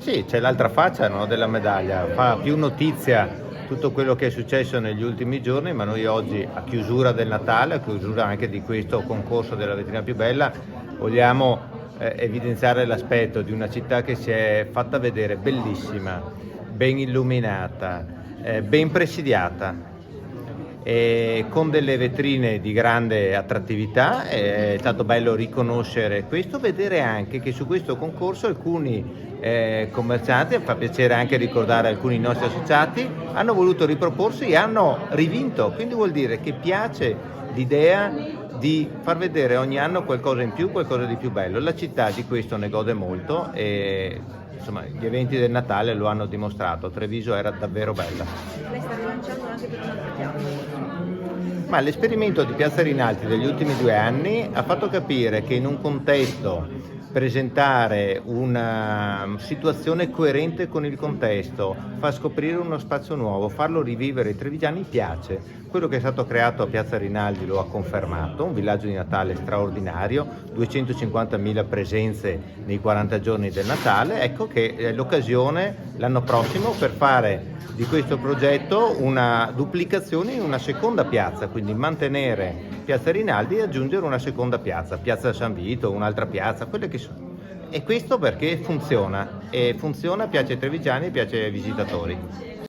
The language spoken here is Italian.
Sì, c'è l'altra faccia, no, della medaglia, fa più notizia tutto quello che è successo negli ultimi giorni, ma noi oggi, a chiusura del Natale, a chiusura anche di questo concorso della vetrina più bella, vogliamo evidenziare l'aspetto di una città che si è fatta vedere bellissima, ben illuminata, ben presidiata, e con delle vetrine di grande attrattività. È stato bello riconoscere questo, vedere anche che su questo concorso alcuni commercianti, fa piacere anche ricordare alcuni nostri associati, hanno voluto riproporsi e hanno rivinto, quindi vuol dire che piace l'idea di far vedere ogni anno qualcosa in più, qualcosa di più bello. La città di questo ne gode molto e insomma gli eventi del Natale lo hanno dimostrato. Treviso era davvero bella. Lei sta rilanciando anche per un'altra piazza. Ma l'esperimento di Piazza Rinaldi degli ultimi 2 anni ha fatto capire che in un contesto presentare una situazione coerente con il contesto, far scoprire uno spazio nuovo, farlo rivivere ai trevigiani piace. Quello che è stato creato a Piazza Rinaldi lo ha confermato, un villaggio di Natale straordinario, 250.000 presenze nei 40 giorni del Natale. Ecco che è l'occasione l'anno prossimo per fare di questo progetto una duplicazione in una seconda piazza, quindi mantenere Piazza Rinaldi e aggiungere una seconda piazza, Piazza San Vito, un'altra piazza, quelle che sono. E questo perché funziona, piace ai trevigiani e piace ai visitatori.